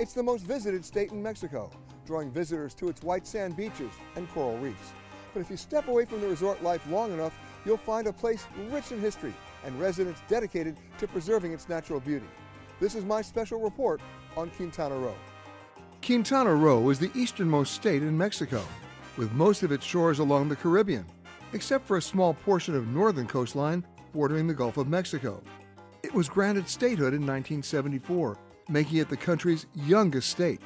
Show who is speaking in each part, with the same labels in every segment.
Speaker 1: It's the most visited state in Mexico, drawing visitors to its white sand beaches and coral reefs. But if you step away from the resort life long enough, you'll find a place rich in history and residents dedicated to preserving its natural beauty. This is my special report on Quintana Roo. Quintana Roo is the easternmost state in Mexico, with most of its shores along the Caribbean, except for a small portion of northern coastline bordering the Gulf of Mexico. It was granted statehood in 1974, making it the country's youngest state.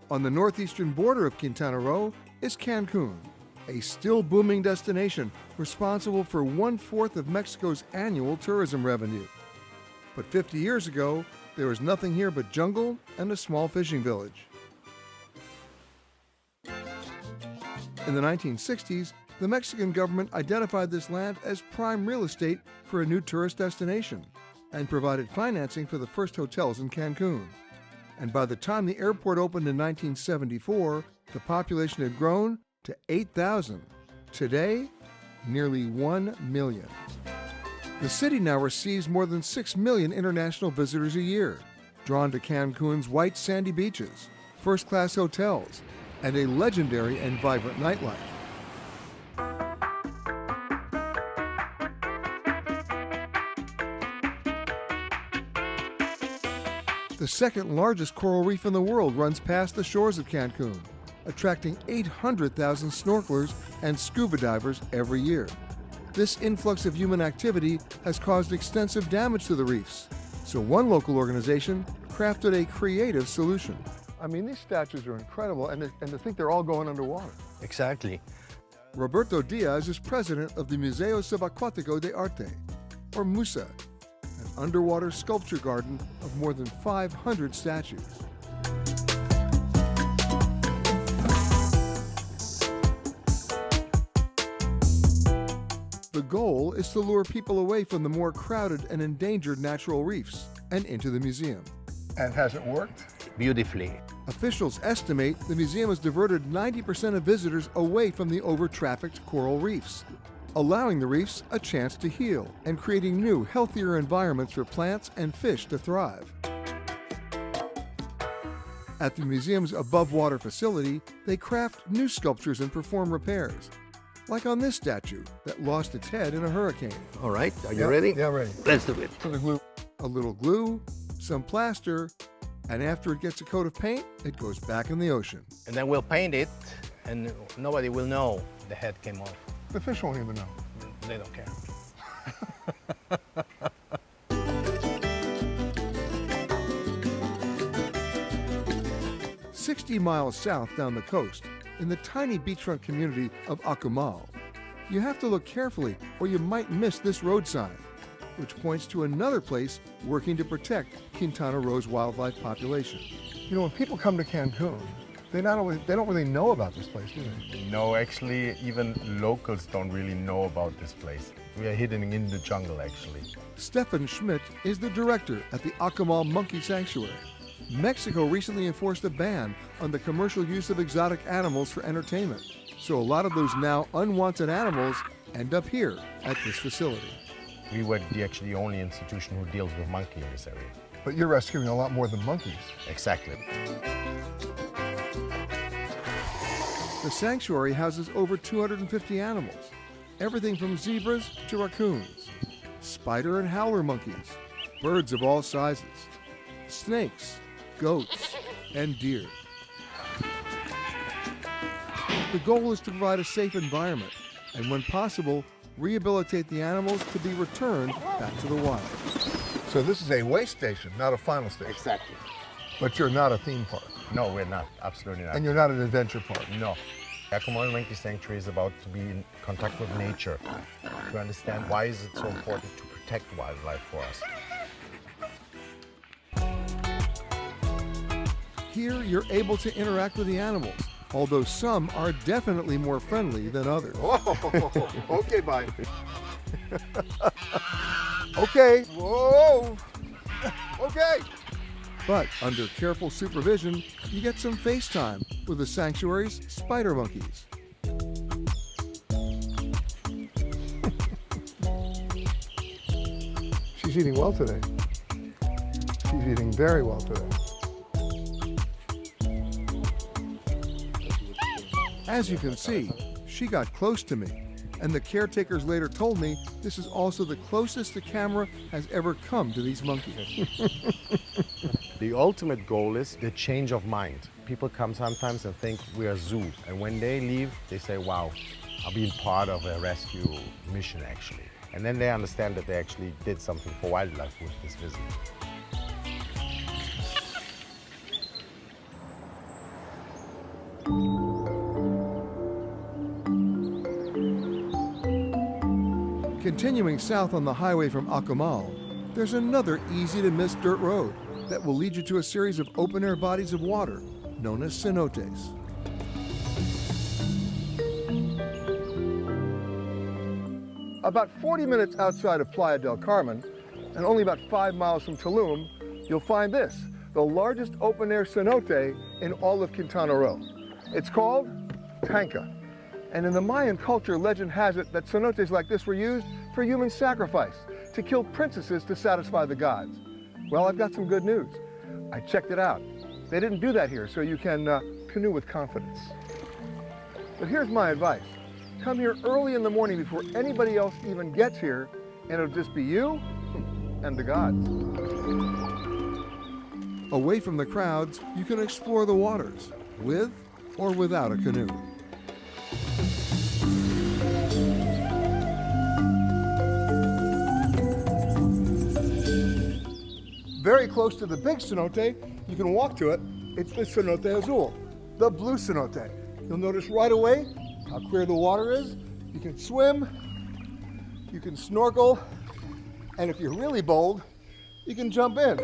Speaker 1: On the northeastern border of Quintana Roo is Cancun, a still booming destination responsible for 1/4 of Mexico's annual tourism revenue. But 50 years ago, there was nothing here but jungle and a small fishing village. In the 1960s, the Mexican government identified this land as prime real estate for a new tourist destination and provided financing for the first hotels in Cancun. And by the time the airport opened in 1974, the population had grown to 8,000. Today, nearly 1 million. The city now receives more than 6 million international visitors a year, drawn to Cancun's white sandy beaches, first-class hotels, and a legendary and vibrant nightlife. The second largest coral reef in the world runs past the shores of Cancun, attracting 800,000 snorkelers and scuba divers every year. This influx of human activity has caused extensive damage to the reefs, so one local organization crafted a creative solution. I mean, these statues are incredible, and to think they're all going underwater.
Speaker 2: Exactly.
Speaker 1: Roberto Diaz is president of the Museo Subacuático de Arte, or MUSA, an underwater sculpture garden of more than 500 statues. The goal is to lure people away from the more crowded and endangered natural reefs and into the museum. And has it worked?
Speaker 2: Beautifully.
Speaker 1: Officials estimate the museum has diverted 90% of visitors away from the over-trafficked coral reefs, allowing the reefs a chance to heal and creating new, healthier environments for plants and fish to thrive. At the museum's above-water facility, they craft new sculptures and perform repairs, like on this statue that lost its head in a hurricane.
Speaker 2: All right, are you ready?
Speaker 1: Yeah, ready.
Speaker 2: Let's do it.
Speaker 1: A little glue, some plaster, and after it gets a coat of paint, it goes back in the ocean.
Speaker 2: And then we'll paint it, and nobody will know the head came off.
Speaker 1: The fish won't even know.
Speaker 2: They don't care.
Speaker 1: 60 miles south down the coast, in the tiny beachfront community of Akumal, you have to look carefully or you might miss this road sign, which points to another place working to protect Quintana Roo's wildlife population. You know, when people come to Cancun, they don't really know about this place, do they?
Speaker 3: No, actually, even locals don't really know about this place. We are hidden in the jungle, actually.
Speaker 1: Stefan Schmidt is the director at the Akumal Monkey Sanctuary. Mexico recently enforced a ban on the commercial use of exotic animals for entertainment, so a lot of those now unwanted animals end up here at this facility.
Speaker 3: We were actually the only institution who deals with monkey in this area.
Speaker 1: But you're rescuing a lot more than monkeys.
Speaker 3: Exactly.
Speaker 1: The sanctuary houses over 250 animals, everything from zebras to raccoons, spider and howler monkeys, birds of all sizes, snakes, goats, and deer. The goal is to provide a safe environment and, when possible, rehabilitate the animals to be returned back to the wild. So this is a waste station, not a final station.
Speaker 3: Exactly.
Speaker 1: But you're not a theme park.
Speaker 3: No, we're not. Absolutely not.
Speaker 1: And you're not an adventure park.
Speaker 3: No. Akumal Monkey Sanctuary is about to be in contact with nature, to understand why is it so important to protect wildlife for us.
Speaker 1: Here, you're able to interact with the animals, although some are definitely more friendly than others.
Speaker 3: Oh, okay, bye.
Speaker 1: Okay. Whoa. Okay. But under careful supervision, you get some FaceTime with the sanctuary's spider monkeys. She's eating well today. She's eating very well today. As you can see, she got close to me, and the caretakers later told me this is also the closest the camera has ever come to these monkeys.
Speaker 3: The ultimate goal is the change of mind. People come sometimes and think we are a zoo, and when they leave, they say, wow, I've been part of a rescue mission actually. And then they understand that they actually did something for wildlife with this visit.
Speaker 1: Continuing south on the highway from Akumal, there's another easy-to-miss dirt road that will lead you to a series of open-air bodies of water known as cenotes. About 40 minutes outside of Playa del Carmen, and only about 5 miles from Tulum, you'll find this, the largest open-air cenote in all of Quintana Roo. It's called Tanca. And in the Mayan culture, legend has it that cenotes like this were used for human sacrifice, to kill princesses to satisfy the gods. Well, I've got some good news. I checked it out. They didn't do that here, so you can canoe with confidence. But here's my advice. Come here early in the morning before anybody else even gets here, and it'll just be you and the gods. Away from the crowds, you can explore the waters, with or without a canoe. Very close to the big cenote, you can walk to it. It's the Cenote Azul, the blue cenote. You'll notice right away how clear the water is. You can swim, you can snorkel, and if you're really bold, you can jump in.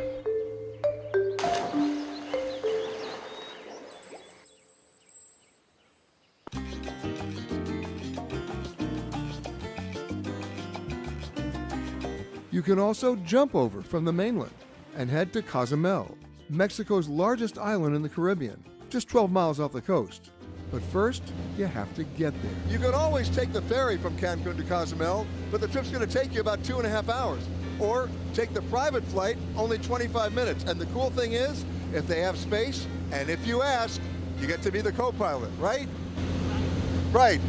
Speaker 1: You can also jump over from the mainland and head to Cozumel, Mexico's largest island in the Caribbean, just 12 miles off the coast. But first, you have to get there. You can always take the ferry from Cancun to Cozumel, but the trip's going to take you about 2.5 hours. Or take the private flight, only 25 minutes. And the cool thing is, if they have space, and if you ask, you get to be the co-pilot, right? Right.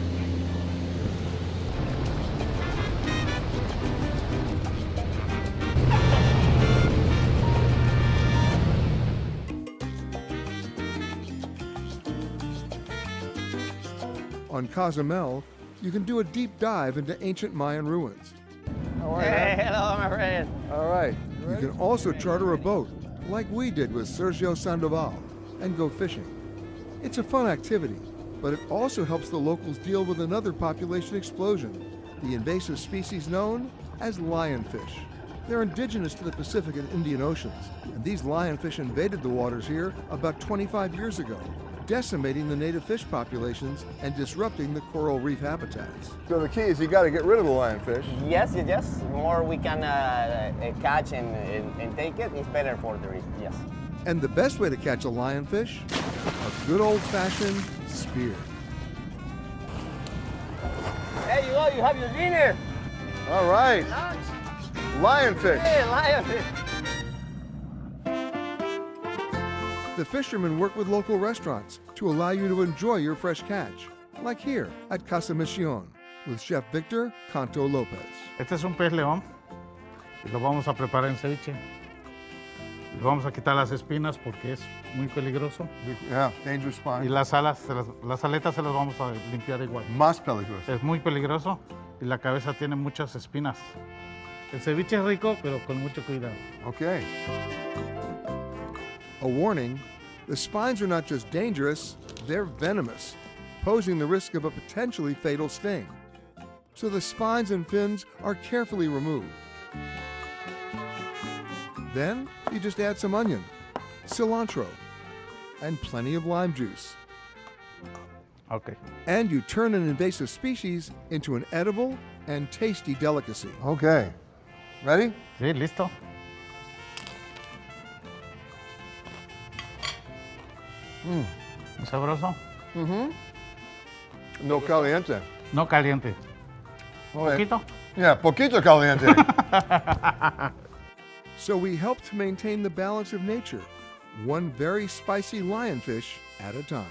Speaker 1: On Cozumel, you can do a deep dive into ancient Mayan ruins. How are you?
Speaker 2: Hey, hello, my friend.
Speaker 1: All right. You can also charter a boat, like we did with Sergio Sandoval, and go fishing. It's a fun activity, but it also helps the locals deal with another population explosion, the invasive species known as lionfish. They're indigenous to the Pacific and Indian Oceans, and these lionfish invaded the waters here about 25 years ago, decimating the native fish populations and disrupting the coral reef habitats. So the key is you got to get rid of the lionfish.
Speaker 4: Yes. The more we can catch and take it, it's better for the reef, yes.
Speaker 1: And the best way to catch a lionfish? A good old-fashioned spear.
Speaker 4: There you go, you have your dinner.
Speaker 1: All right. Lionfish.
Speaker 4: Hey, lionfish.
Speaker 1: The fishermen work with local restaurants to allow you to enjoy your fresh catch, like here at Casa Mission with Chef Victor Canto Lopez.
Speaker 5: Este es un pez león y lo vamos a preparar en ceviche. Le vamos a quitar las espinas porque es muy peligroso.
Speaker 1: Yeah, dangerous spine.
Speaker 5: Y las alas, las aletas se las vamos a limpiar igual.
Speaker 1: Más peligroso.
Speaker 5: Es muy peligroso y la cabeza tiene muchas espinas. El ceviche es rico, pero con mucho cuidado.
Speaker 1: Okay. A warning, the spines are not just dangerous, they're venomous, posing the risk of a potentially fatal sting. So the spines and fins are carefully removed. Then you just add some onion, cilantro, and plenty of lime juice.
Speaker 5: Okay.
Speaker 1: And you turn an invasive species into an edible and tasty delicacy. Okay. Ready?
Speaker 5: Sí, listo. Muy sabroso.
Speaker 1: No caliente.
Speaker 5: No caliente.
Speaker 1: Okay.
Speaker 5: Poquito.
Speaker 1: Yeah, poquito caliente. So we help to maintain the balance of nature, one very spicy lionfish at a time.